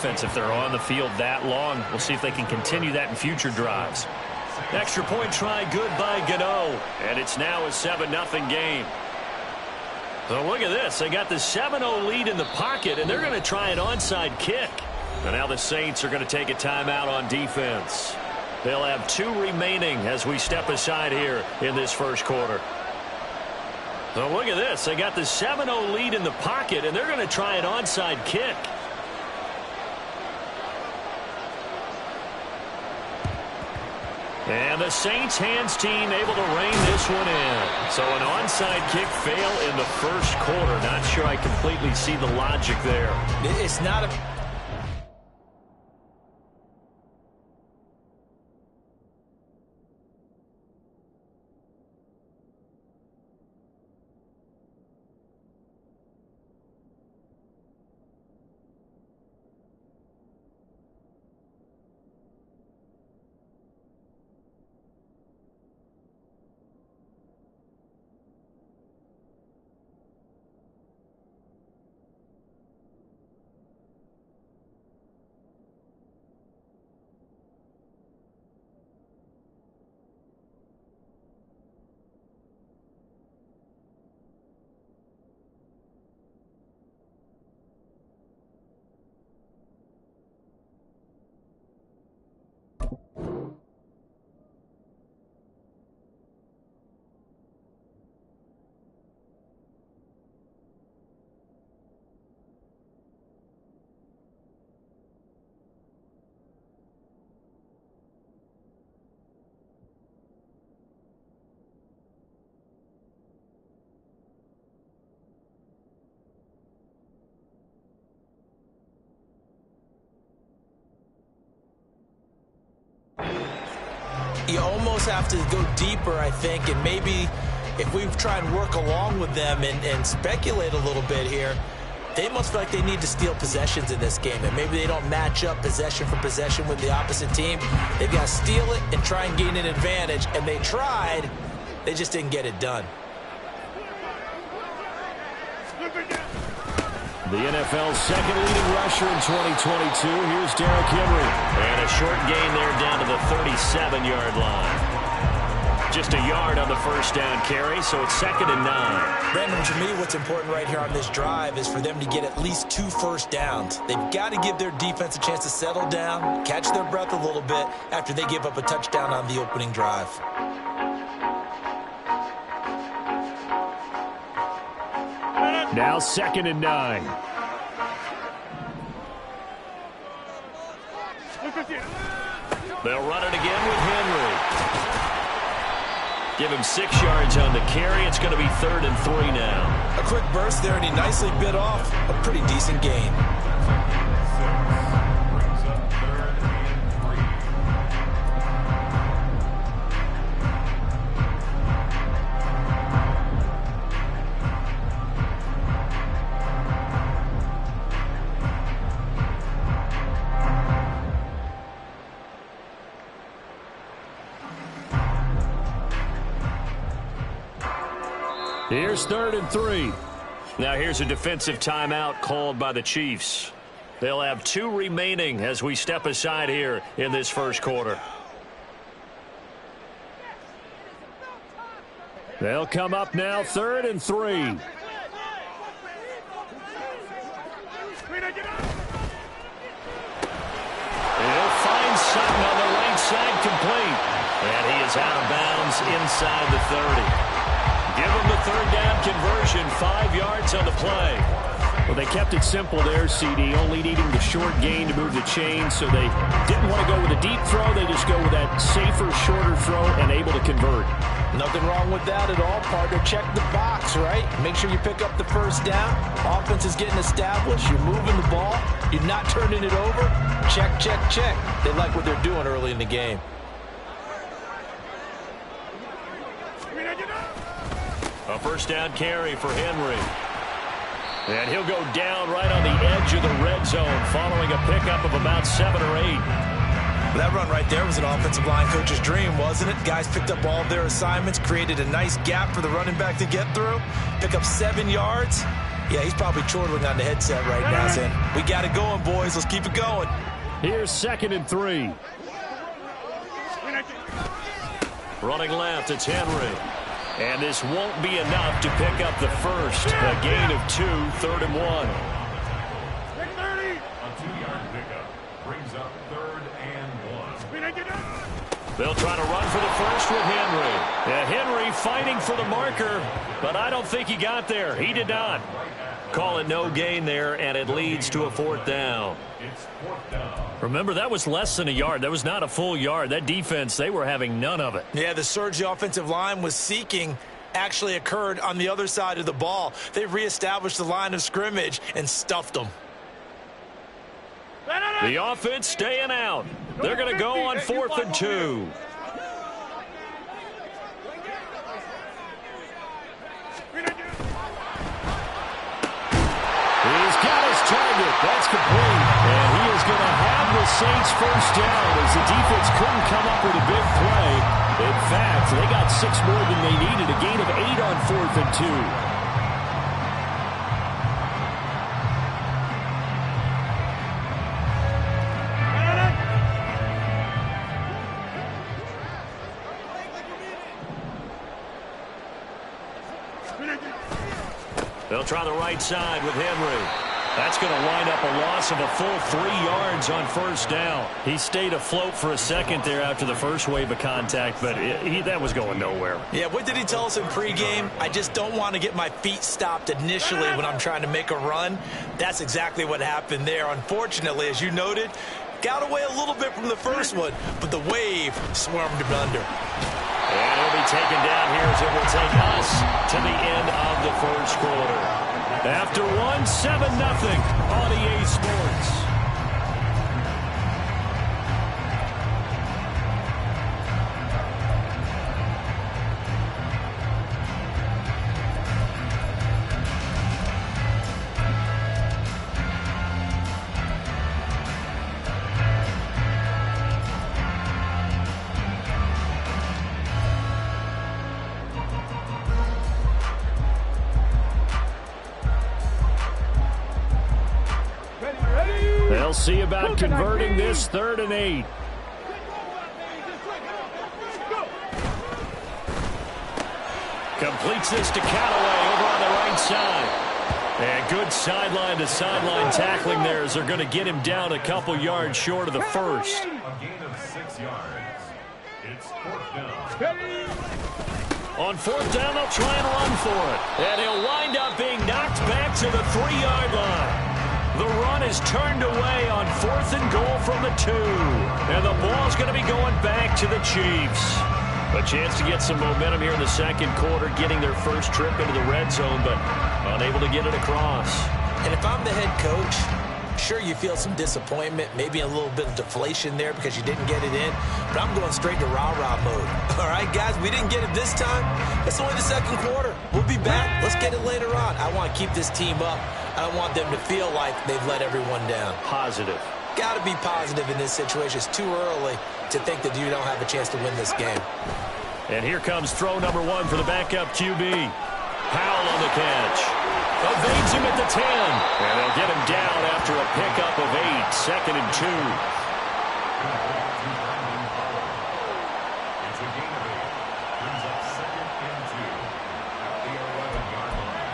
offense if they're on the field that long. We'll see if they can continue that in future drives. Extra point try good by Gano. And it's now a 7-0 game. So look at this. They got the 7-0 lead in the pocket, and they're going to try an onside kick. And now the Saints are going to take a timeout on defense. They'll have 2 remaining as we step aside here in this first quarter. So look at this. They got the 7-0 lead in the pocket, and they're going to try an onside kick. And the Saints hands team able to rein this one in. So an onside kick fail in the first quarter. Not sure I completely see the logic there. It's not a... You almost have to go deeper, I think, and maybe if we try and work along with them and speculate a little bit here, they must feel like they need to steal possessions in this game, and maybe they don't match up possession for possession with the opposite team. They've got to steal it and try and gain an advantage, and they tried. They just didn't get it done. The NFL's second leading rusher in 2022. Here's Derrick Henry. And a short gain there down to the 37-yard line. Just a yard on the first down carry, so it's 2nd and 9. Brandon, to me, what's important right here on this drive is for them to get at least 2 first downs. They've got to give their defense a chance to settle down, catch their breath a little bit after they give up a touchdown on the opening drive. Now 2nd and 9. They'll run it again with Henry. Give him 6 yards on the carry. It's going to be 3rd and 3 now. A quick burst there, and he nicely bit off a pretty decent gain. Here's 3rd and 3. Now here's a defensive timeout called by the Chiefs. They'll have 2 remaining as we step aside here in this first quarter. They'll come up now 3rd and 3. And he'll find Sutton on the right side complete. And he is out of bounds inside the 30. Give him the 3rd down conversion, 5 yards on the play. Well, they kept it simple there, CD, only needing the short gain to move the chain, so they didn't want to go with a deep throw. They just go with that safer, shorter throw and able to convert. Nothing wrong with that at all, partner. Check the box, right? Make sure you pick up the first down. Offense is getting established. You're moving the ball. You're not turning it over. Check, check, check. They like what they're doing early in the game. A first down carry for Henry. And he'll go down right on the edge of the red zone following a pickup of about 7 or 8. That run right there was an offensive line coach's dream, wasn't it? Guys picked up all of their assignments, created a nice gap for the running back to get through, pick up 7 yards. Yeah, he's probably chortling on the headset right now saying, we got it going, boys. Let's keep it going. Here's 2nd and 3. Running left, it's Henry. And this won't be enough to pick up the first. A gain of 2, 3rd and 1. A 2-yard pickup brings up 3rd and 1. They'll try to run for the first with Henry. Yeah, Henry fighting for the marker, but I don't think he got there. He did not. Call it no gain there, and it leads to a 4th down. It's 4th down. Remember, that was less than a yard. That was not a full yard. That defense, they were having none of it. Yeah, the surge the offensive line was seeking actually occurred on the other side of the ball. They reestablished the line of scrimmage and stuffed them. The offense staying out. They're going to go on 4th and 2. He's got his target. That's complete. And he is going to have the Saints first down as the defense couldn't come up with a big play. In fact, they got 6 more than they needed. A gain of 8 on 4th and 2. They'll try the right side with Henry. That's going to wind up a loss of a full 3 yards on first down. He stayed afloat for a second there after the first wave of contact, but that was going nowhere. Yeah, what did he tell us in pregame? I just don't want to get my feet stopped initially when I'm trying to make a run. That's exactly what happened there. Unfortunately, as you noted, got away a little bit from the first one, but the wave swarmed him under. And he'll be taken down here as it will take us to the end of the first quarter. After 7-0 on EA Sports. They'll see about converting this 3rd and 8. Completes this to Callaway over on the right side. And good sideline-to-sideline tackling there as they're going to get him down a couple yards short of the first. A gain of 6 yards. It's 4th down. On 4th down, they'll try and run for it. And he'll wind up being knocked back to the 3-yard line. The run is turned away on 4th and goal from the 2. And the ball's going to be going back to the Chiefs. A chance to get some momentum here in the second quarter, getting their first trip into the red zone, but unable to get it across. And if I'm the head coach, sure you feel some disappointment, maybe a little bit of deflation there because you didn't get it in, but I'm going straight to rah-rah mode. All right, guys, we didn't get it this time. It's only the second quarter. We'll be back. Let's get it later on. I want to keep this team up. I don't want them to feel like they've let everyone down. Positive. Got to be positive in this situation. It's too early to think that you don't have a chance to win this game. And here comes throw number 1 for the backup QB. Powell on the catch. Evades him at the 10. And they'll get him down after a pickup of 8. 2nd and 2. It's a gain of 8. Brings up 2nd and 2 at the 11-yard line.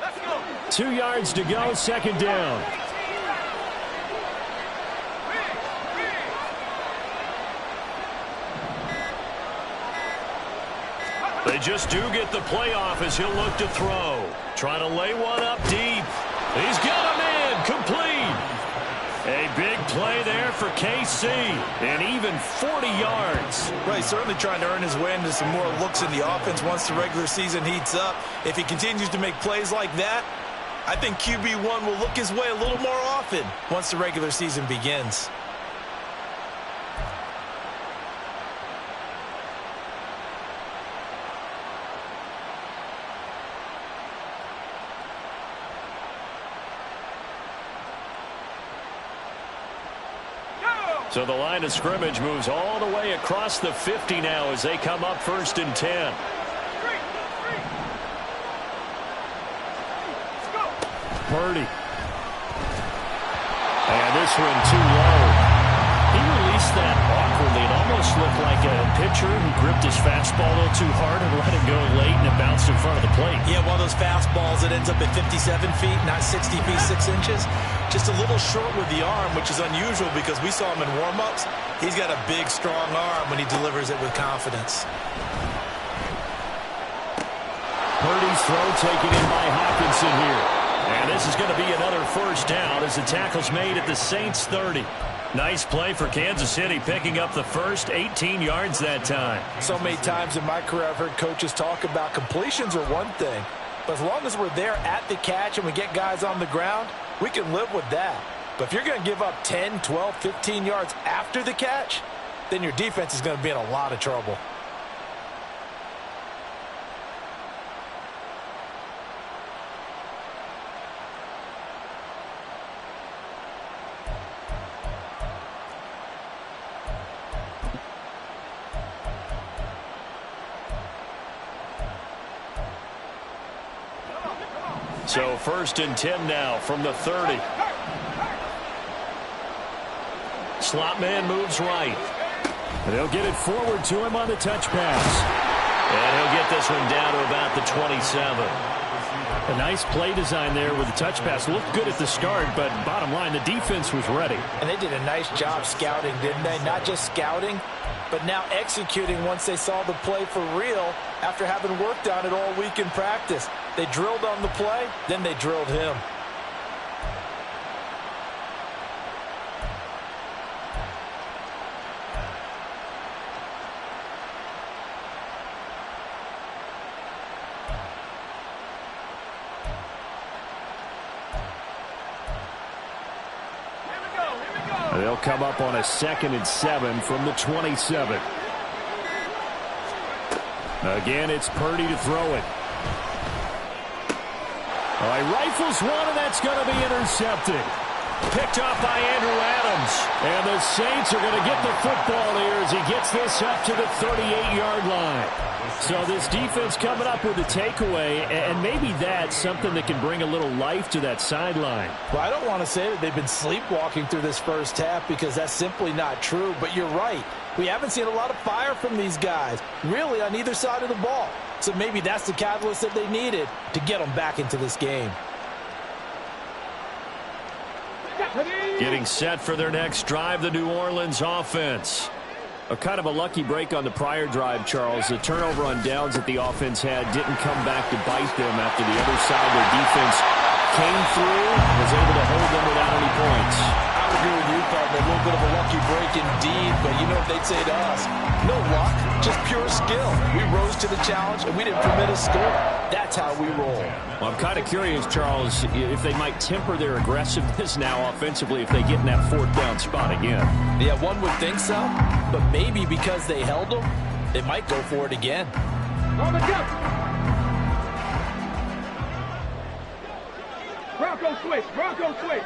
Let's go. 2 yards to go, 2nd down. They just do get the playoff as he'll look to throw. Trying to lay one up deep. He's got him in. Complete. A big play there for KC. And even 40 yards. Right, certainly trying to earn his way into some more looks in the offense once the regular season heats up. If he continues to make plays like that, I think QB1 will look his way a little more often once the regular season begins. So the line of scrimmage moves all the way across the 50 now as they come up 1st and 10. Purdy. And this one too low. He released that awkwardly. It almost looked like a pitcher who gripped his fastball a little too hard and let it go late, and it bounced in front of the plate. Yeah, one of those fastballs that ends up at 57 feet, not 60 feet, 6 inches. Just a little short with the arm, which is unusual because we saw him in warm-ups. He's got a big, strong arm when he delivers it with confidence. Purdy's throw taken in by Hockenson here. And this is going to be another 1st down as the tackle's made at the Saints 30. Nice play for Kansas City, picking up the first 18 yards that time. So many times in my career I've heard coaches talk about completions are one thing, but as long as we're there at the catch and we get guys on the ground, we can live with that. But if you're going to give up 10, 12, 15 yards after the catch, then your defense is going to be in a lot of trouble. So 1st and 10 now from the 30. Slot man moves right. They'll get it forward to him on the touch pass. And he'll get this one down to about the 27. A nice play design there with the touch pass. Looked good at the start, but bottom line, the defense was ready. And they did a nice job scouting, didn't they? Not just scouting, but now executing once they saw the play for real after having worked on it all week in practice. They drilled on the play, then they drilled him. They'll come up on a 2nd and 7 from the 27. Again, it's Purdy to throw it. He rifles one, and that's going to be intercepted. Picked off by Andrew Adams. And the Saints are going to get the football here as he gets this up to the 38-yard line. So this defense coming up with a takeaway, and maybe that's something that can bring a little life to that sideline. Well, I don't want to say that they've been sleepwalking through this first half because that's simply not true, but you're right. We haven't seen a lot of fire from these guys, really on either side of the ball. So maybe that's the catalyst that they needed to get them back into this game. Getting set for their next drive, the New Orleans offense. A kind of a lucky break on the prior drive, Charles. The turnover on downs that the offense had didn't come back to bite them after the other side. Their defense came through, was able to hold them without any points. I would agree with you, partner. A little bit of a lucky break indeed, but you know what they'd say to us? No luck, just pure skill. We rose to the challenge, and we didn't permit a score. That's how we roll. Well, I'm kind of curious, Charles, if they might temper their aggressiveness now offensively if they get in that 4th down spot again. Yeah, one would think so, but maybe because they held them, they might go for it again. On the jump. Bronco switch. Bronco switch.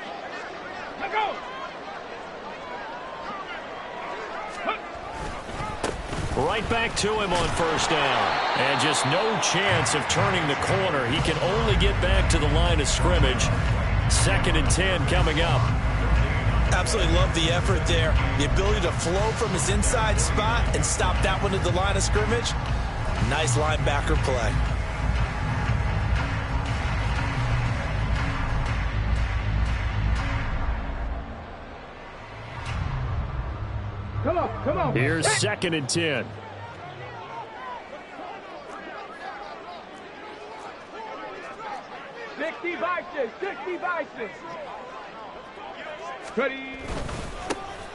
Let go. Right back to him on 1st down. And just no chance of turning the corner. He can only get back to the line of scrimmage. 2nd and 10 coming up. Absolutely love the effort there. The ability to flow from his inside spot and stop that one at the line of scrimmage. Nice linebacker play. Come on. Here's 2nd and 10. Ready.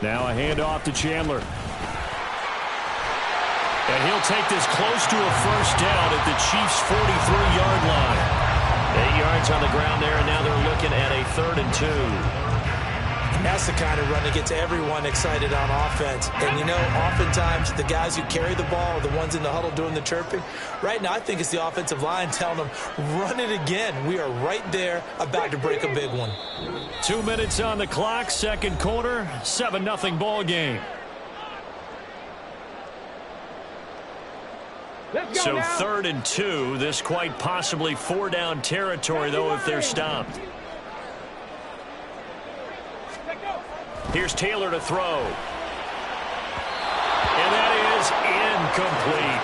Now a handoff to Chandler. And he'll take this close to a 1st down at the Chiefs' 43-yard line. 8 yards on the ground there, and now they're looking at a 3rd and 2. That's the kind of run that gets everyone excited on offense. And, you know, oftentimes the guys who carry the ball are the ones in the huddle doing the chirping. Right now, I think it's the offensive line telling them, run it again. We are right there about to break a big one. 2 minutes on the clock, second quarter, 7-0 ball game. So now. 3rd and 2. This quite possibly 4-down territory, though, if they're stopped. Here's Taylor to throw. And that is incomplete.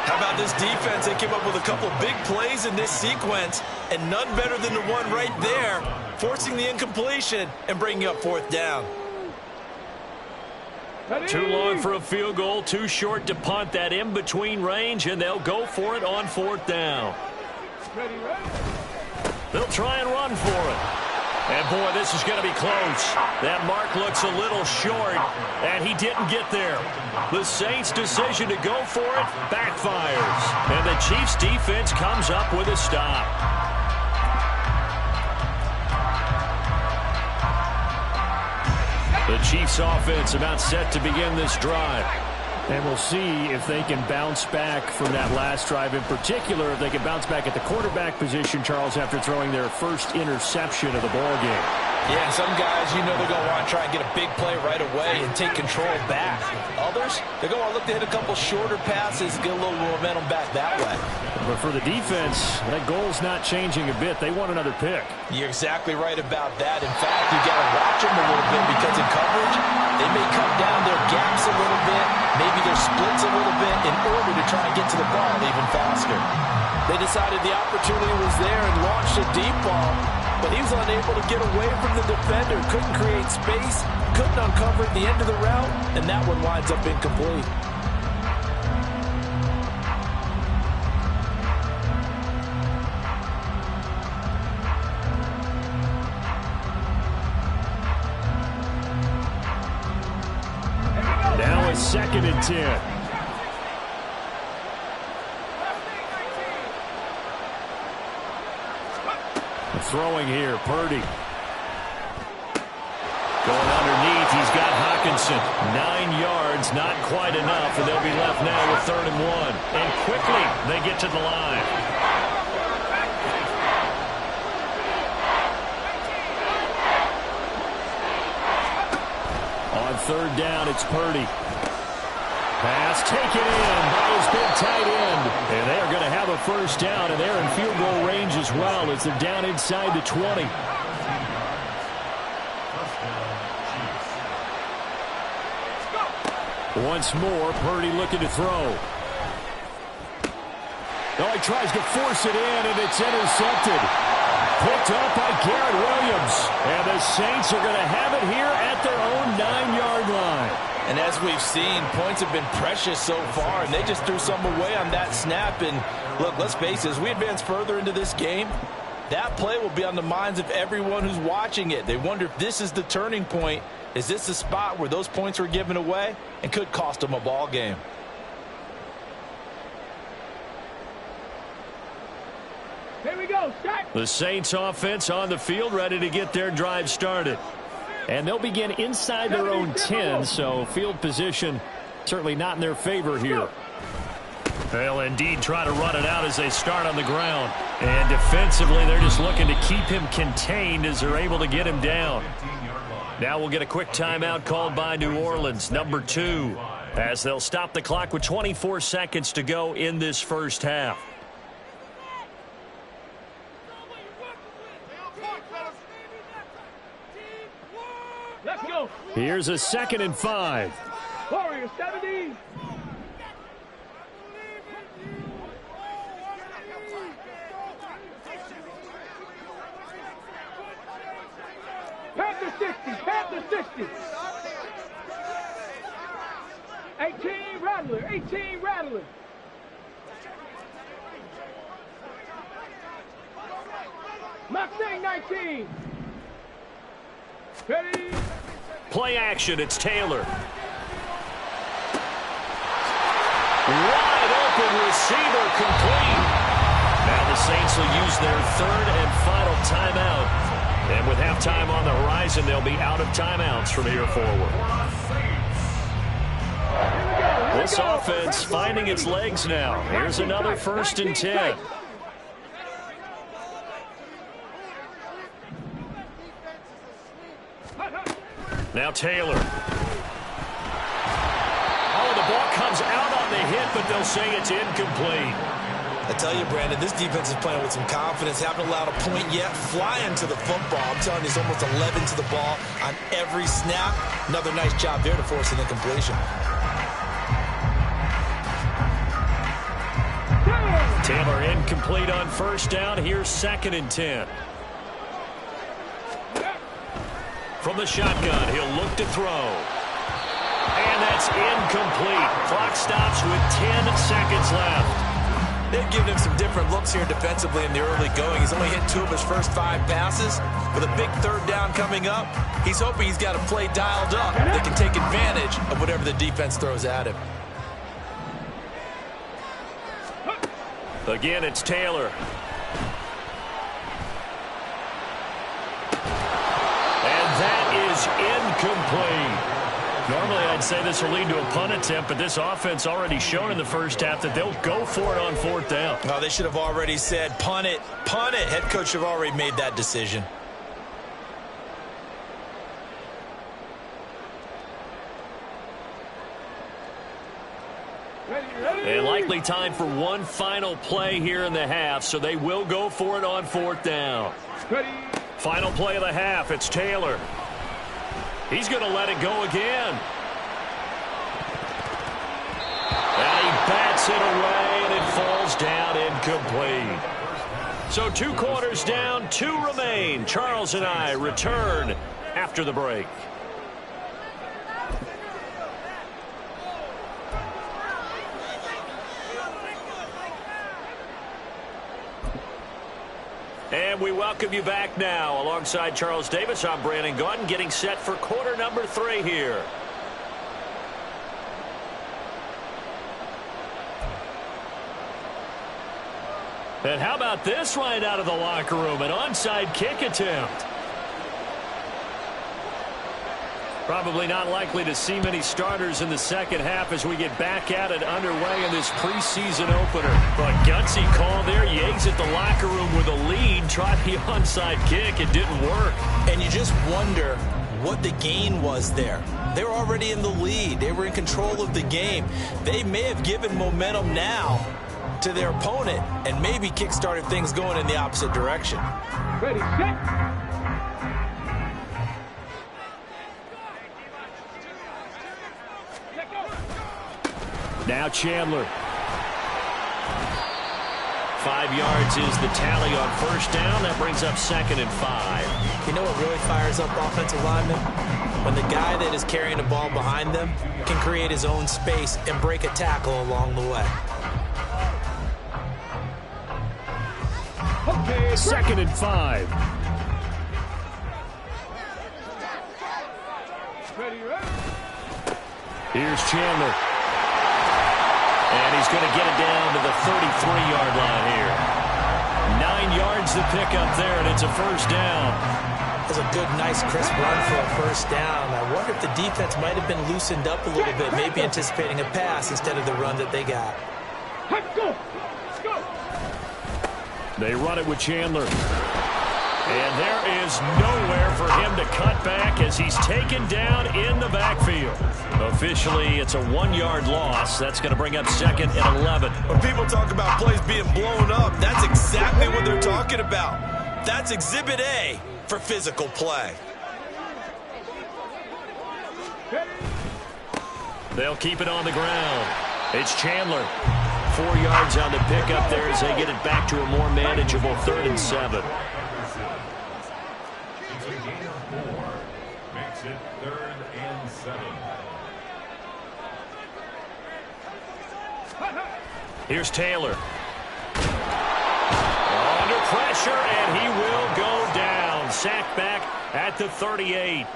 How about this defense? They came up with a couple of big plays in this sequence, and none better than the one right there, forcing the incompletion and bringing up 4th down. Too long for a field goal, too short to punt. That in-between range, and they'll go for it on 4th down. They'll try and run for it. And, boy, this is going to be close. That mark looks a little short, and he didn't get there. The Saints' decision to go for it backfires. And the Chiefs' defense comes up with a stop. The Chiefs' offense about set to begin this drive. And we'll see if they can bounce back from that last drive. In particular, if they can bounce back at the quarterback position, Charles, after throwing their first interception of the ball game. Yeah, some guys, you know they're going to want to try and get a big play right away and take control back. Others, they're going to look to hit a couple shorter passes, get a little momentum back that way. But for the defense, that goal's not changing a bit. They want another pick. You're exactly right about that. In fact, you got to watch them a little bit because in coverage, they may cut down their gaps a little bit, maybe their splits a little bit in order to try and get to the ball even faster. They decided the opportunity was there and launched a deep ball, but he was unable to get away from the defender, couldn't create space, couldn't uncover at the end of the route, and that one winds up incomplete. Now it's 2nd and 10. Throwing here, Purdy. Going underneath, he's got Hockenson. 9 yards, not quite enough, and they'll be left now with 3rd and 1. And quickly, they get to the line. On 3rd down, it's Purdy. Pass taken in by his big tight end. And they are going to have a first down, and they're in field goal range as well as they're down inside the 20. Once more, Purdy looking to throw. Oh, he tries to force it in, and it's intercepted. Picked up by Garrett Williams. And the Saints are going to have it here at their own 9-yard line. And as we've seen, points have been precious so far, and they just threw some away on that snap. And look, let's face it, as we advance further into this game, that play will be on the minds of everyone who's watching it. They wonder if this is the turning point. Is this the spot where those points were given away and could cost them a ball game? Here we go, start. The Saints offense on the field, ready to get their drive started. And they'll begin inside their own 10, so field position certainly not in their favor here. They'll indeed try to run it out as they start on the ground. And defensively, they're just looking to keep him contained as they're able to get him down. Now we'll get a quick timeout called by New Orleans, number 2, as they'll stop the clock with 24 seconds to go in this first half. Let's go. Here's a 2nd and 5. Warriors 70. Panther 60. Panther 60. 18 Rattler. 18 Rattler. Mustang 19. Ready. Play action, it's Taylor. Wide open receiver, complete. Now the Saints will use their 3rd and final timeout. And with halftime on the horizon, ties, and they'll be out of timeouts from here forward. This offense finding its legs now. Here's another 1st and 10. Now Taylor. Oh, the ball comes out on the hit, but they'll say it's incomplete. I tell you, Brandon, this defense is playing with some confidence. Haven't allowed a point yet. Flying to the football. I'm telling you, it's almost 11 to the ball on every snap. Another nice job there to force an incompletion. Taylor incomplete on 1st down. Here's 2nd and 10. From the shotgun, he'll look to throw. And that's incomplete. Clock stops with 10 seconds left. They've given him some different looks here defensively in the early going. He's only hit 2 of his first 5 passes. With a big 3rd down coming up, he's hoping he's got a play dialed up that can take advantage of whatever the defense throws at him. Again, it's Taylor. And that is incomplete. Normally, I'd say this will lead to a punt attempt, but this offense already shown in the first half that they'll go for it on 4th down. No, they should have already said, punt it, punt it. Head coach should have already made that decision. And likely time for one final play here in the half, so they will go for it on 4th down. Final play of the half, it's Taylor. He's going to let it go again. And he bats it away, and it falls down incomplete. So 2 quarters down, 2 remain. Charles and I return after the break. And we welcome you back now. Alongside Charles Davis, I'm Brandon Gaudin, getting set for quarter number 3 here. And how about this right out of the locker room? An onside kick attempt. Probably not likely to see many starters in the second half as we get back at it underway in this preseason opener. But gutsy call there. You exit the locker room with a lead. Try the onside kick. It didn't work. And you just wonder what the gain was there. They were already in the lead. They were in control of the game. They may have given momentum now to their opponent and maybe kick-started things going in the opposite direction. Ready, set. Now Chandler. 5 yards is the tally on 1st down. That brings up 2nd and 5. You know what really fires up offensive linemen? When the guy that is carrying the ball behind them can create his own space and break a tackle along the way. Okay, 2nd and 5. ready, ready. Here's Chandler. And he's going to get it down to the 33-yard line here. 9 yards to pick up there, and it's a 1st down. That's a good, nice, crisp run for a 1st down. I wonder if the defense might have been loosened up a little bit, maybe anticipating a pass instead of the run that they got. Let's go. Let's go. They run it with Chandler. And there is nowhere for him to cut back as he's taken down in the backfield. Officially, it's a 1-yard loss. That's going to bring up 2nd and 11. When people talk about plays being blown up, that's exactly what they're talking about. That's Exhibit A for physical play. They'll keep it on the ground. It's Chandler. 4 yards on the pickup there as they get it back to a more manageable 3rd and 7. It's a gain of 4. Makes it 3rd and 7. Here's Taylor. Under pressure, and he will go down. Sacked back at the 38.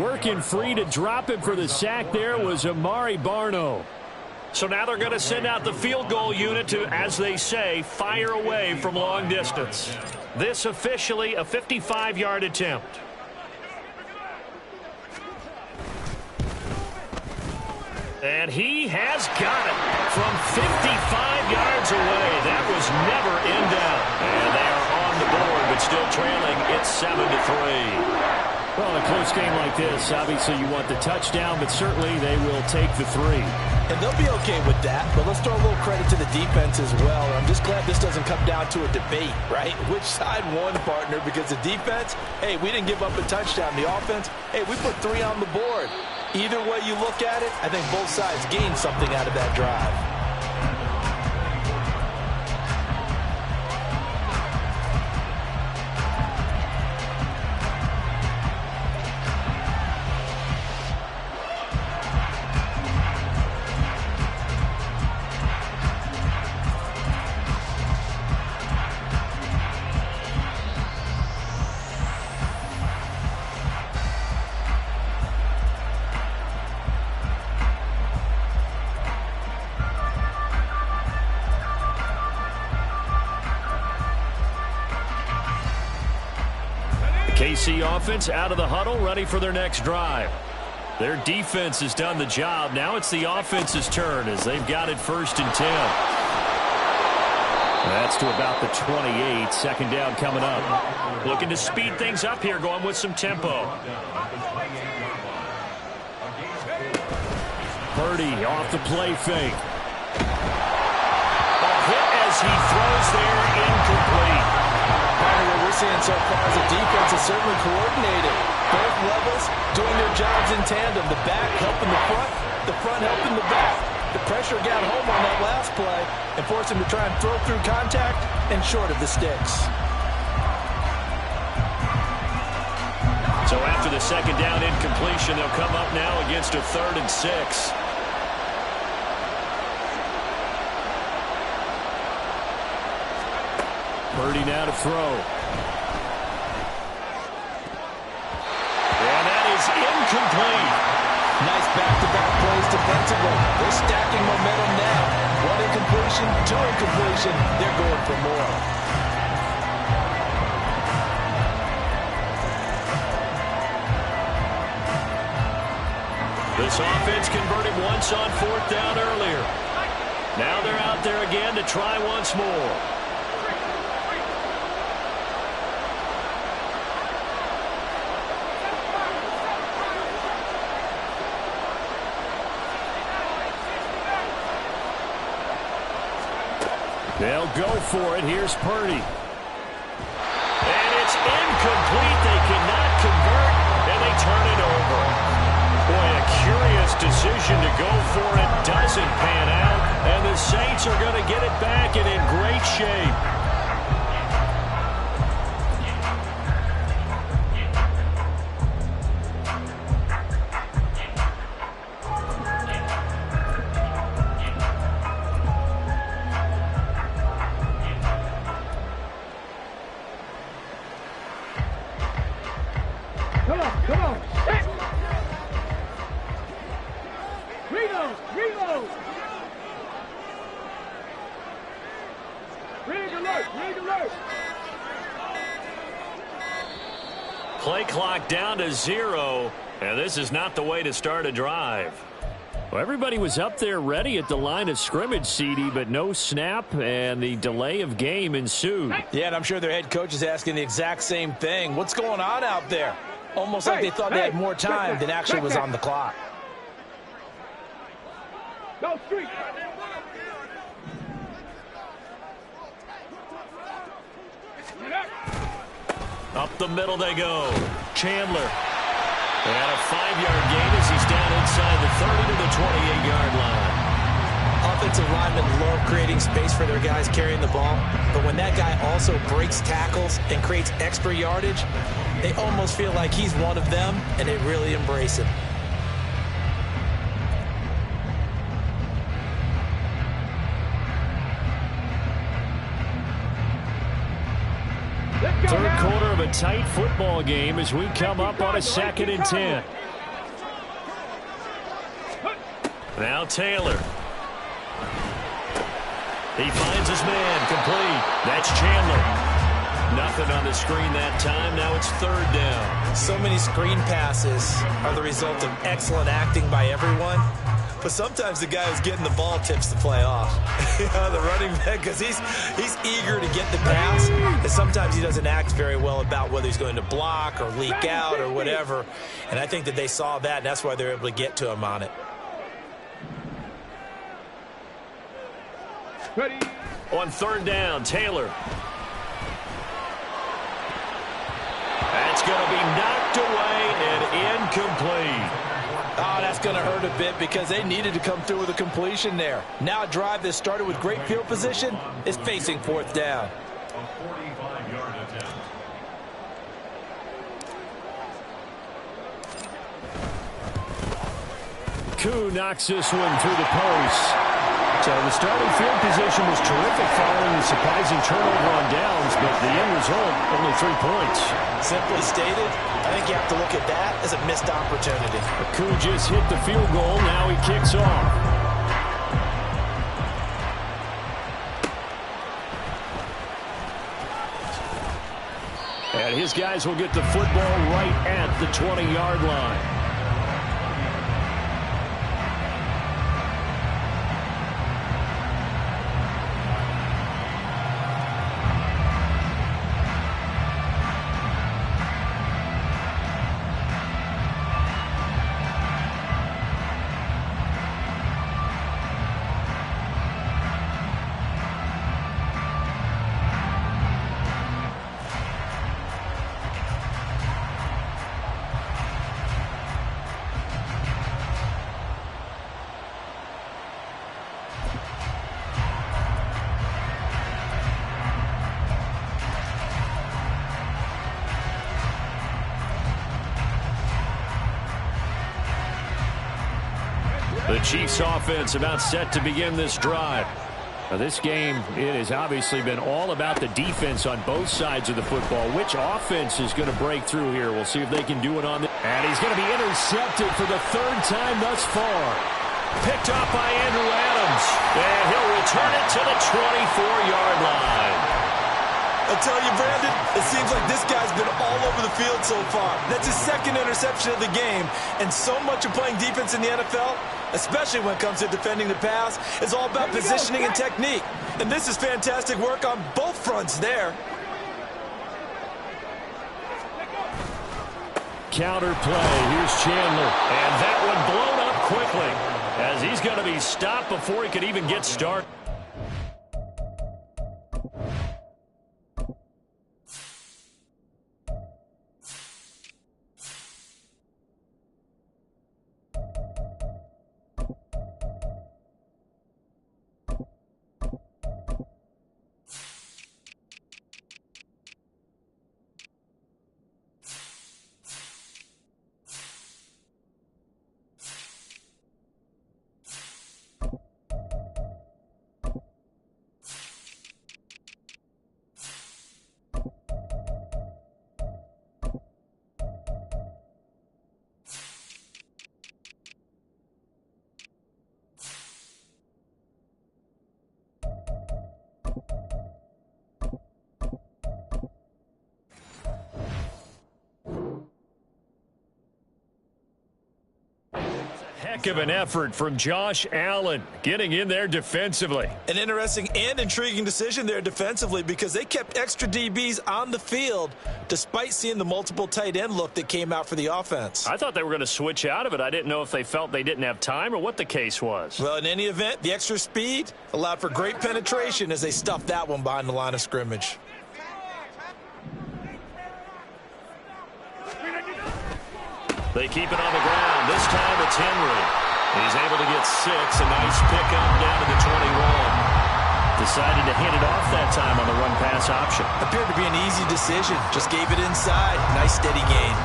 Working free to drop him for the sack there was Amari Barno. So now they're going to send out the field goal unit to, as they say, fire away from long distance. This officially a 55-yard attempt. And he has got it from 55 yards away. That was never in doubt. And they are on the board, but still trailing. It's 7-3. Well, in a close game like this, obviously you want the touchdown, but certainly they will take the 3. And they'll be okay with that, but let's throw a little credit to the defense as well. I'm just glad this doesn't come down to a debate, right? Which side won, partner? Because the defense, hey, we didn't give up a touchdown. The offense, hey, we put 3 on the board. Either way you look at it, I think both sides gained something out of that drive. KC offense out of the huddle, ready for their next drive. Their defense has done the job. Now it's the offense's turn as they've got it 1st and 10. That's to about the 28. Second down coming up. Looking to speed things up here, going with some tempo. Purdy off the play fake. A hit as he throws there, incomplete. What we're seeing so far is the defense is certainly coordinated. Both levels doing their jobs in tandem. The back helping the front helping the back. The pressure got home on that last play and forced him to try and throw through contact and short of the sticks. So after the second down incompletion, they'll come up now against a 3rd and 6. Purdy now to throw. And that is incomplete. Nice back-to-back plays defensively. They're stacking momentum now. 1 incompletion, 2 incompletion. They're going for more. This offense converted once on 4th down earlier. Now they're out there again to try once more. They'll go for it. Here's Purdy. And it's incomplete. They cannot convert, and they turn it over. Boy, a curious decision to go for it. Doesn't pan out, and the Saints are going to get it back and in great shape. Come on. Hit. Reload. Rig alert. Play clock down to 0, and this is not the way to start a drive. Well, everybody was up there ready at the line of scrimmage, CD, but no snap, and the delay of game ensued. Yeah, and I'm sure their head coach is asking the exact same thing. What's going on out there? Almost like they thought they had more time than actually was on the clock. Go street. Up the middle they go. Chandler. And a 5-yard gain as he's down inside the 30 to the 28-yard line. Offensive linemen love creating space for their guys carrying the ball, but when that guy also breaks tackles and creates extra yardage, they almost feel like he's one of them, and they really embrace him. Third quarter of a tight football game as we come up on a 2nd and 10. Now Taylor. He finds his man, complete. That's Chandler. Nothing on the screen that time. Now it's 3rd down. So many screen passes are the result of excellent acting by everyone. But sometimes the guy who's getting the ball tips the play off. You know, the running back, because he's eager to get the pass, and sometimes he doesn't act very well about whether he's going to block or leak out or whatever. And I think that they saw that, and that's why they're able to get to him on it. Ready. On third down, Taylor. That's going to be knocked away and incomplete. Oh, that's going to hurt a bit because they needed to come through with a completion there. Now a drive that started with great field position is facing fourth down. A 45-yard attempt. Koo knocks this one through the post. So the starting field position was terrific following the surprising turnover on downs, but the end result, only 3 points. Simply stated, I think you have to look at that as a missed opportunity. Koo just hit the field goal. Now he kicks off. And his guys will get the football right at the 20-yard line. The Chiefs offense about set to begin this drive. Now this game, it has obviously been all about the defense on both sides of the football. Which offense is going to break through here? We'll see if they can do it on the... And he's going to be intercepted for the third time thus far. Picked off by Andrew Adams. And he'll return it to the 24-yard line. I tell you, Brandon, it seems like this guy's been all over the field so far. That's his second interception of the game. And so much of playing defense in the NFL, especially when it comes to defending the pass, is all about positioning and technique. And this is fantastic work on both fronts there. Counter play. Here's Chandler. And that one blown up quickly as he's going to be stopped before he could even get started. Heck of an effort from Josh Allen getting in there defensively. An interesting and intriguing decision there defensively because they kept extra DBs on the field despite seeing the multiple tight end look that came out for the offense. I thought they were going to switch out of it. I didn't know if they felt they didn't have time or what the case was. Well, in any event, the extra speed allowed for great penetration as they stuffed that one behind the line of scrimmage. They keep it on the ground. This time it's Henry. He's able to get 6. A nice pickup down to the 21. Decided to hand it off that time on the run-pass option. Appeared to be an easy decision. Just gave it inside. Nice steady gain.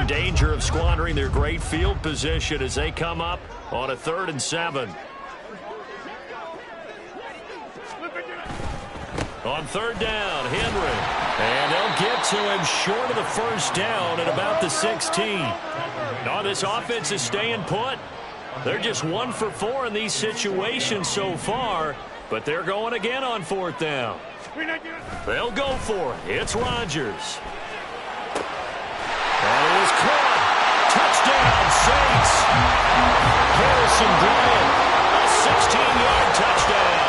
Danger of squandering their great field position as they come up on a 3rd and 7. On 3rd down, Henry. And they'll get to him short of the first down at about the 16. No, this offense is staying put. They're just 1 for 4 in these situations so far, but they're going again on 4th down. They'll go for it. It's Rodgers. And it is caught. Touchdown, Saints. Harrison Bryant, a 16-yard touchdown.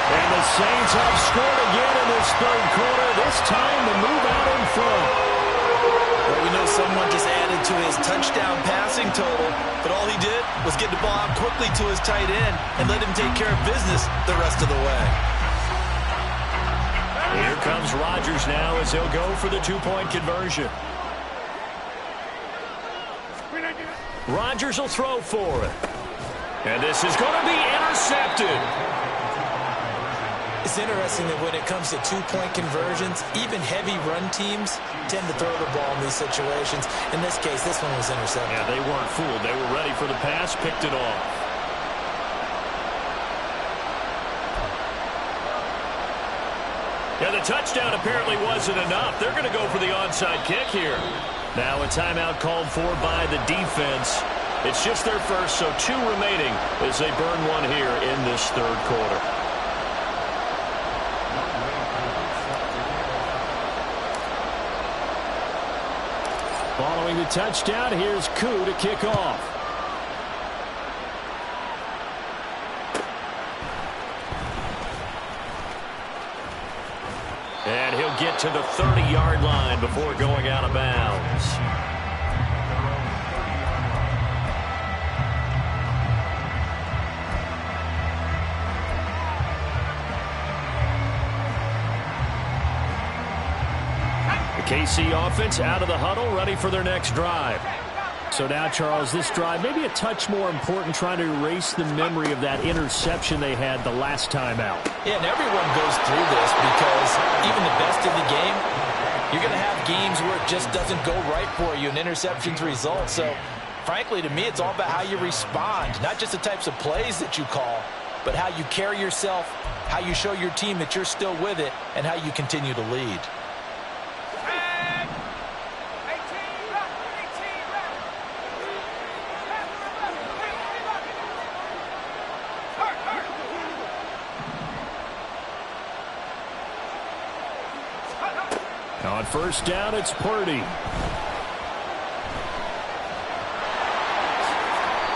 And the Saints have scored again in this third quarter, this time to move out in front. Well, we know someone just added to his touchdown passing total, but all he did was get the ball out quickly to his tight end and let him take care of business the rest of the way. Here comes Rodgers now as he'll go for the 2-point conversion. Rodgers will throw for it. And this is going to be intercepted. It's interesting that when it comes to 2-point conversions, even heavy run teams tend to throw the ball in these situations. In this case, this one was intercepted. Yeah, they weren't fooled. They were ready for the pass, picked it off. Yeah, the touchdown apparently wasn't enough. They're going to go for the onside kick here. Now a timeout called for by the defense. It's just their first, so 2 remaining as they burn one here in this third quarter. Following the touchdown, here's Koo to kick off. And he'll get to the 30-yard line before going out of bounds. The KC offense out of the huddle, ready for their next drive. So now, Charles, this drive maybe a touch more important, trying to erase the memory of that interception they had the last time out. Yeah, and everyone goes through this because even the best in the game, you're going to have games where it just doesn't go right for you and interceptions result. So, frankly, to me, it's all about how you respond, not just the types of plays that you call, but how you carry yourself, how you show your team that you're still with it, and how you continue to lead. On first down, it's Purdy.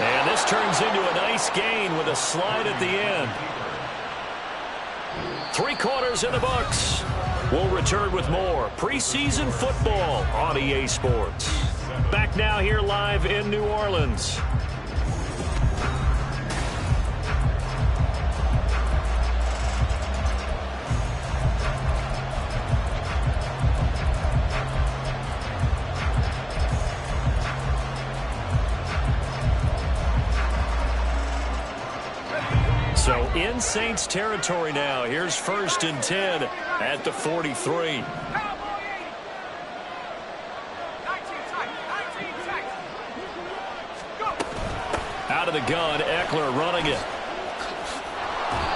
And this turns into a nice gain with a slide at the end. 3 quarters in the books. We'll return with more preseason football on EA Sports. Back now here live in New Orleans. So in Saints territory now. Here's 1st and 10 at the 43. Out of the gun, Eckler running it.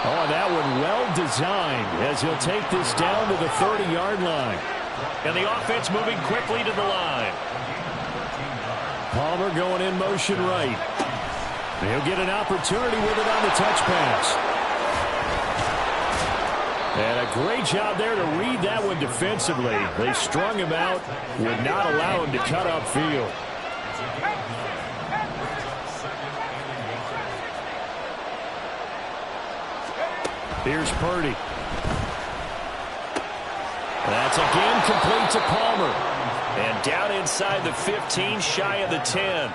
Oh, that one well designed as he'll take this down to the 30-yard line. And the offense moving quickly to the line. Palmer going in motion right. He'll get an opportunity with it on the touch pass. And a great job there to read that one defensively. They strung him out, would not allow him to cut upfield. Here's Purdy. That's again complete to Palmer. And down inside the 15, shy of the 10.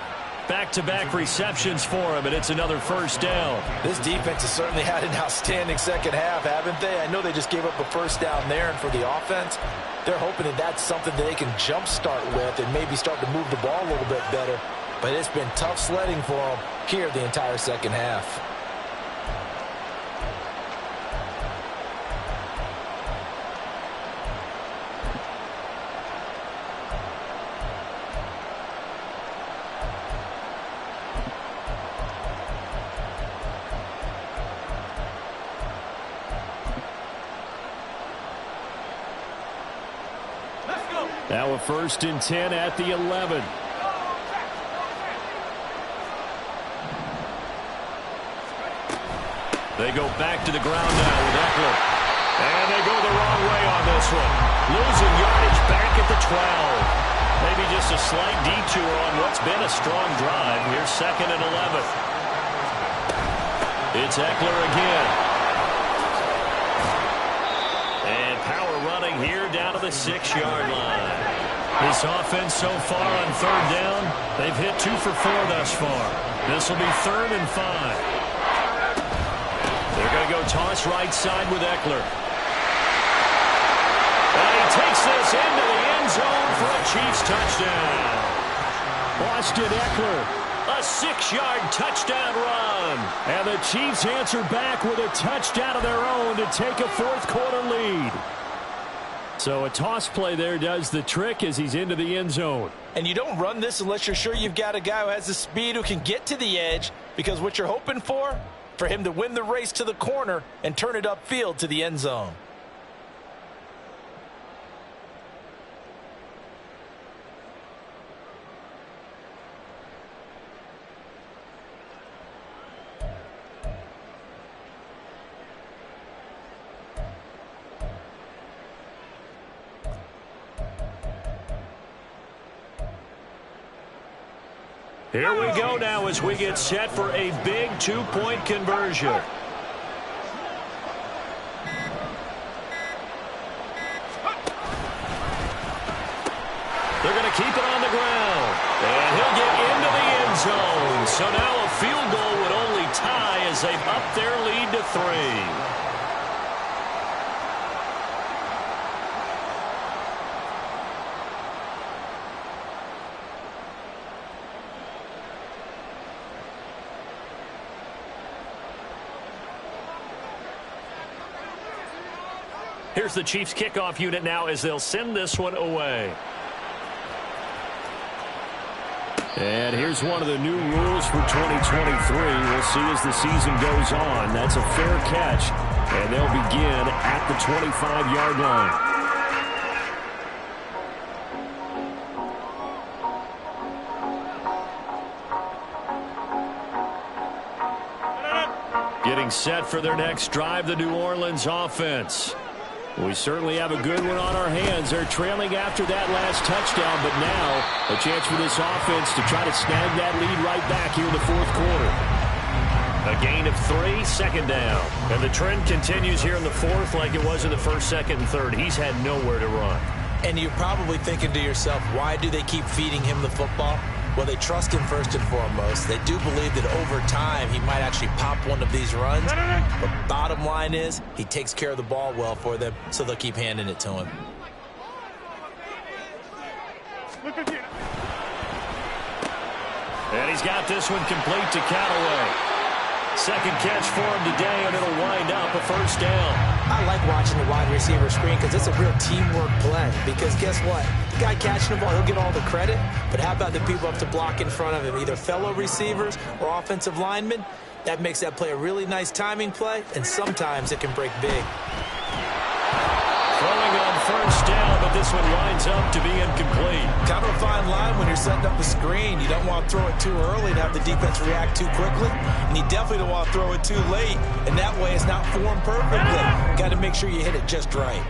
Back-to-back receptions for him, and it's another first down. This defense has certainly had an outstanding second half, haven't they? I know they just gave up a first down there, and for the offense, they're hoping that that's something that they can jumpstart with and maybe start to move the ball a little bit better. But it's been tough sledding for them here the entire second half. Let's go. Now a 1st and 10 at the 11. They go back to the ground now with Eckler. And they go the wrong way on this one. Losing yardage back at the 12. Maybe just a slight detour on what's been a strong drive. Here's 2nd and 11. It's Eckler again. And power running here down to the 6-yard line. This offense so far on 3rd down, they've hit 2 for 4 thus far. This will be 3rd and 5. They're going to go toss right side with Eckler. And he takes this into the end zone for a Chiefs touchdown. Austin Eckler. A 6-yard touchdown run. And the Chiefs answer back with a touchdown of their own to take a 4th quarter lead. So a toss play there does the trick as he's into the end zone. And you don't run this unless you're sure you've got a guy who has the speed who can get to the edge, because what you're hoping for him to win the race to the corner and turn it upfield to the end zone. Here we go now as we get set for a big 2-point conversion. They're going to keep it on the ground. And he'll get into the end zone. So now a field goal would only tie as they've upped their lead to 3. Here's the Chiefs kickoff unit now as they'll send this one away. And here's one of the new rules for 2023. We'll see as the season goes on. That's a fair catch. And they'll begin at the 25-yard line. Getting set for their next drive, the New Orleans offense. We certainly have a good one on our hands. They're trailing after that last touchdown, but now a chance for this offense to try to snag that lead right back here in the 4th quarter. A gain of 3, 2nd down. And the trend continues here in the 4th like it was in the 1st, 2nd, and 3rd. He's had nowhere to run. And you're probably thinking to yourself, why do they keep feeding him the football? Well, they trust him first and foremost. They do believe that over time he might actually pop one of these runs. But bottom line is he takes care of the ball well for them, so they'll keep handing it to him. And he's got this one complete to Callaway. 2nd catch for him today, and it'll wind up a 1st down. I like watching the wide receiver screen because it's a real teamwork play. Because guess what? The guy catching the ball, he'll get all the credit. But how about the people up to block in front of him, either fellow receivers or offensive linemen? That makes that play a really nice timing play, and sometimes it can break big. Throwing on 1st down, but this one winds up to be incomplete. Kind of a fine line when you're setting up the screen. You don't want to throw it too early and have the defense react too quickly. And you definitely don't want to throw it too late. And that way it's not formed perfectly. Got to make sure you hit it just right.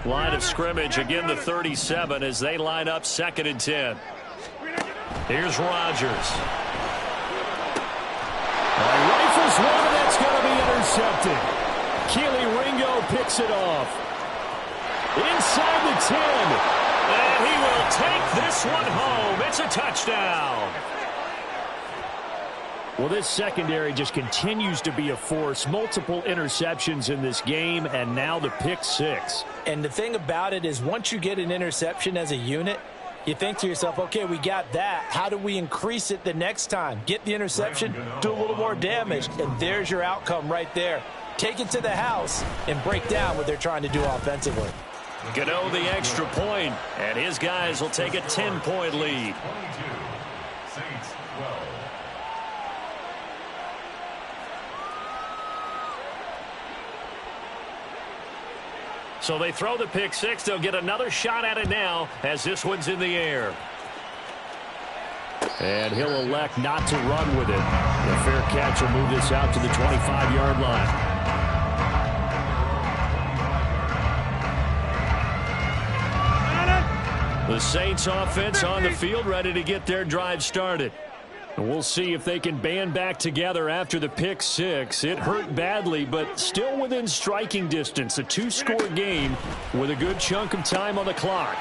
Line of scrimmage, again the 37 as they line up 2nd and 10. Here's Rodgers. Rifles one, and that's going to be intercepted. Keely Ringo picks it off. Inside the 10. And he will take this one home. It's a touchdown. Well, this secondary just continues to be a force. Multiple interceptions in this game, and now the pick 6. And the thing about it is once you get an interception as a unit, you think to yourself, okay, we got that. How do we increase it the next time? Get the interception, do a little more damage, and there's your outcome right there. Take it to the house and break down what they're trying to do offensively. Gano the extra point, and his guys will take a 10-point lead. Saints 12. So they throw the pick six. They'll get another shot at it now as this one's in the air. And he'll elect not to run with it. The fair catch will move this out to the 25-yard line. The Saints offense on the field, ready to get their drive started. And we'll see if they can band back together after the pick six. It hurt badly, but still within striking distance. A two-score game with a good chunk of time on the clock.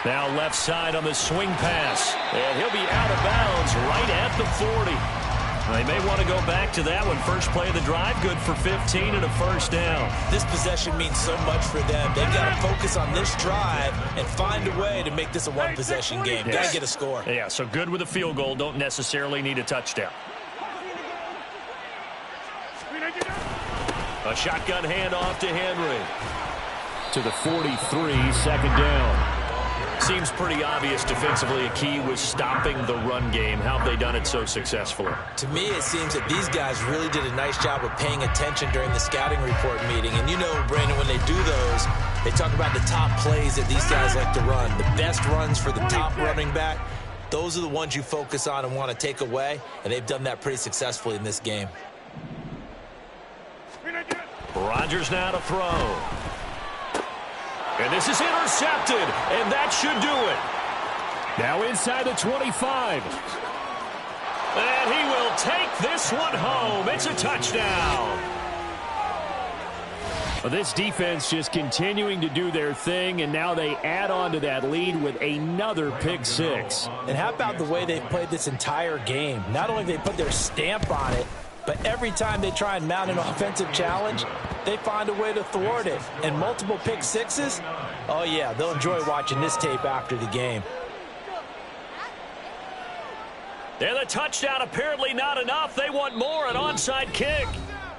Now left side on the swing pass. And he'll be out of bounds right at the 40. They may want to go back to that one. First play of the drive, good for 15 and a first down. This possession means so much for them. They've got to focus on this drive and find a way to make this a one-possession game. Yes. Got to get a score. Yeah, so good with a field goal. Don't necessarily need a touchdown. A shotgun handoff to Henry. To the 43, second down. Seems pretty obvious defensively a key was stopping the run game. How have they done it so successfully? To me, it seems that these guys really did a nice job of paying attention during the scouting report meeting. And you know, Brandon, when they do those, they talk about the top plays that these guys like to run. The best runs for the top running back, those are the ones you focus on and want to take away. And they've done that pretty successfully in this game. Rodgers now to throw. And this is intercepted, and that should do it. Now inside the 25. And he will take this one home. It's a touchdown. Well, this defense just continuing to do their thing, and now they add on to that lead with another pick six. And how about the way they've played this entire game? Not only have they put their stamp on it, but every time they try and mount an offensive challenge, they find a way to thwart it. And multiple pick sixes, oh yeah, they'll enjoy watching this tape after the game. And the touchdown apparently not enough. They want more, an onside kick.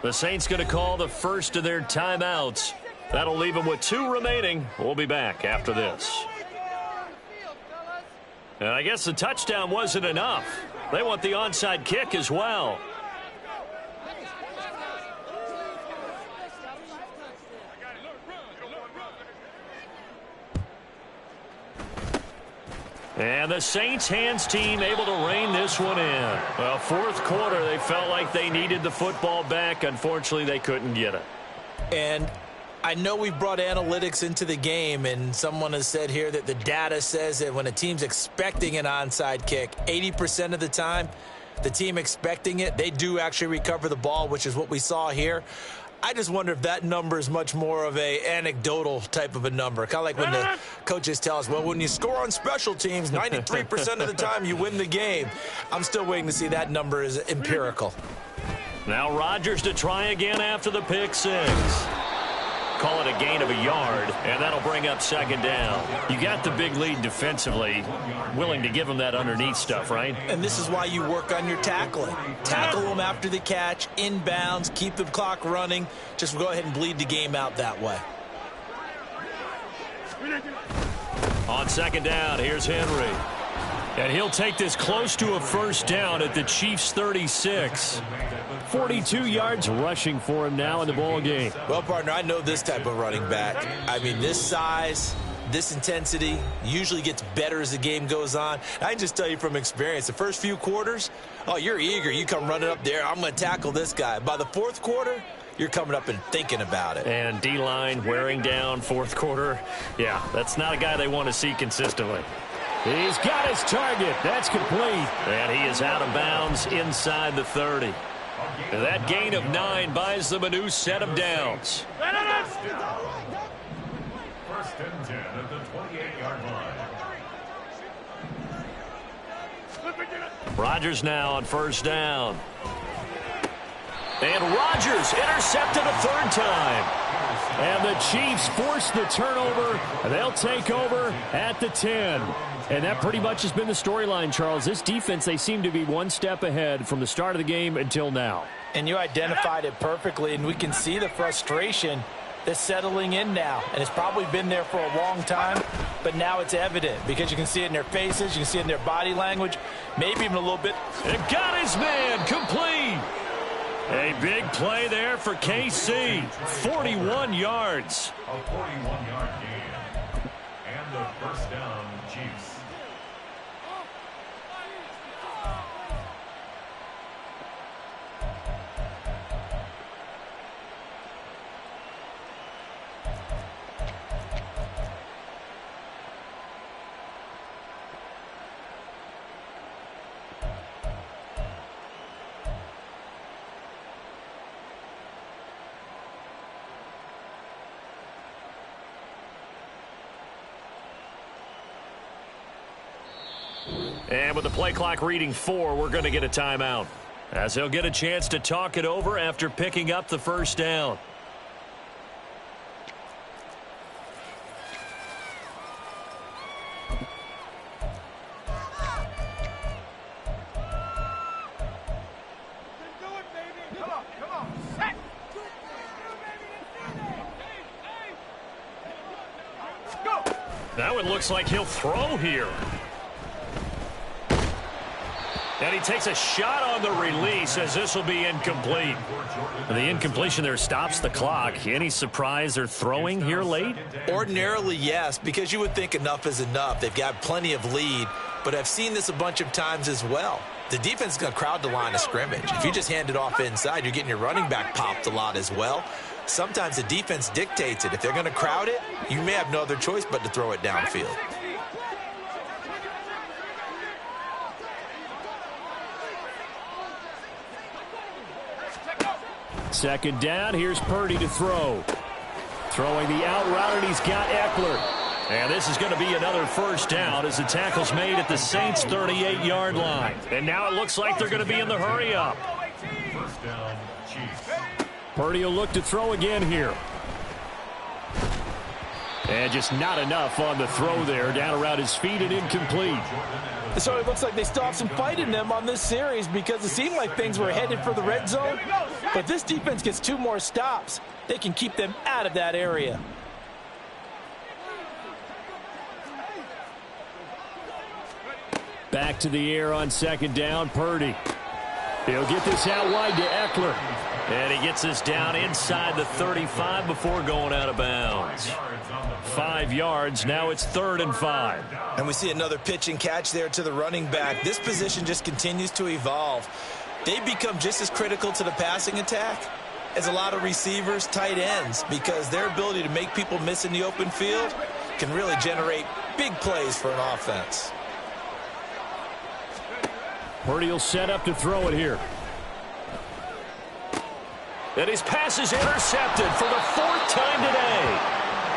The Saints going to call the first of their timeouts. That'll leave them with 2 remaining. We'll be back after this. And I guess the touchdown wasn't enough. They want the onside kick as well. And the Saints hands team able to rein this one in. Well, fourth quarter, they felt like they needed the football back. Unfortunately, they couldn't get it. And I know we've brought analytics into the game, and someone has said here that the data says that when a team's expecting an onside kick, 80% of the time, the team expecting it, they do actually recover the ball, which is what we saw here. I just wonder if that number is much more of a anecdotal type of a number. Kind of like when the coaches tell us, well, when you score on special teams, 93% of the time you win the game. I'm still waiting to see that number is empirical. Now Rodgers to try again after the pick six. Call it a gain of a yard, and that'll bring up second down. You got the big lead defensively, willing to give them that underneath stuff, right? And this is why you work on your tackling. Tackle them after the catch, inbounds, keep the clock running. Just go ahead and bleed the game out that way. On second down, here's Henry. And he'll take this close to a first down at the Chiefs' 36. 42 yards rushing for him now in the ball game. Well, partner, I know this type of running back. I mean, this size, this intensity usually gets better as the game goes on. I can just tell you from experience, the first few quarters, oh, you're eager. You come running up there, I'm going to tackle this guy. By the fourth quarter, you're coming up and thinking about it. And D-line wearing down fourth quarter. Yeah, that's not a guy they want to see consistently. He's got his target. That's complete. And he is out of bounds inside the 30. And that gain of 9 buys them a new set of downs. First and 10 at the 28-yard line. Rodgers now on first down. And Rodgers intercepted a third time. And the Chiefs force the turnover. They'll take over at the 10. And that pretty much has been the storyline, Charles. This defense, they seem to be one step ahead from the start of the game until now. And you identified it perfectly, and we can see the frustration that's settling in now. And it's probably been there for a long time, but now it's evident because you can see it in their faces, you can see it in their body language, maybe even a little bit. And got his man complete. A big play there for KC. 41 yards. A 41-yard gain. And the first down, Chiefs. And with the play clock reading 4, we're going to get a timeout, as he'll get a chance to talk it over after picking up the first down. Now it looks like he'll throw here. And he takes a shot on the release, as this will be incomplete. The incompletion there stops the clock. Any surprise they're throwing here late? Ordinarily, yes, because you would think enough is enough. They've got plenty of lead, but I've seen this a bunch of times as well. The defense is going to crowd the line of scrimmage. If you just hand it off inside, you're getting your running back popped a lot as well. Sometimes the defense dictates it. If they're going to crowd it, you may have no other choice but to throw it downfield. Second down, here's Purdy to throw. Throwing the out route, and he's got Eckler. And this is going to be another first down as the tackle's made at the Saints' 38-yard line. And now it looks like they're going to be in the hurry-up. First down, Chiefs. Purdy will look to throw again here. And just not enough on the throw there. Down around his feet and incomplete. So it looks like they still have some fight in them on this series, because it seemed like things were headed for the red zone. But this defense gets 2 more stops. They can keep them out of that area. Back to the air on second down, Purdy. He'll get this out wide to Eckler. And he gets this down inside the 35 before going out of bounds. 5 yards. Now it's 3rd and 5. And we see another pitch and catch there to the running back. This position just continues to evolve. They become just as critical to the passing attack as a lot of receivers, tight ends, because their ability to make people miss in the open field can really generate big plays for an offense. Purdy will set up to throw it here. And his pass is intercepted for the 4th time today.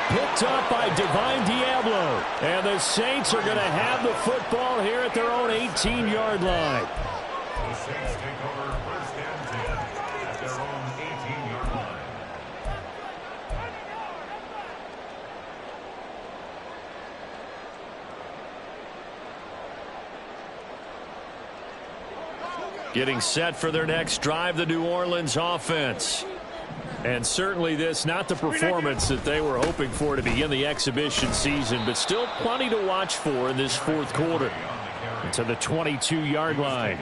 Picked up by Divine Diablo. And the Saints are going to have the football here at their own 18-yard line. The Saints take over first and 10 at their own 18-yard line. Getting set for their next drive, the New Orleans offense. And certainly this, not the performance that they were hoping for to begin the exhibition season, but still plenty to watch for in this 4th quarter. To the 22-yard line.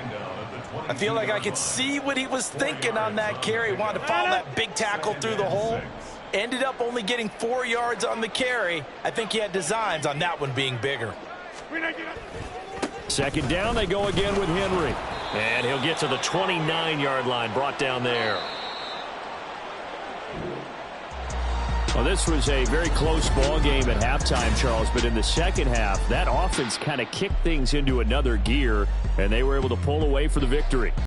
I feel like I could see what he was thinking on that carry. Wanted to follow that big tackle through the hole. Ended up only getting 4 yards on the carry. I think he had designs on that one being bigger. Second down, they go again with Henry. And he'll get to the 29-yard line, brought down there. Well, this was a very close ball game at halftime, Charles, but in the second half, that offense kind of kicked things into another gear, and they were able to pull away for the victory.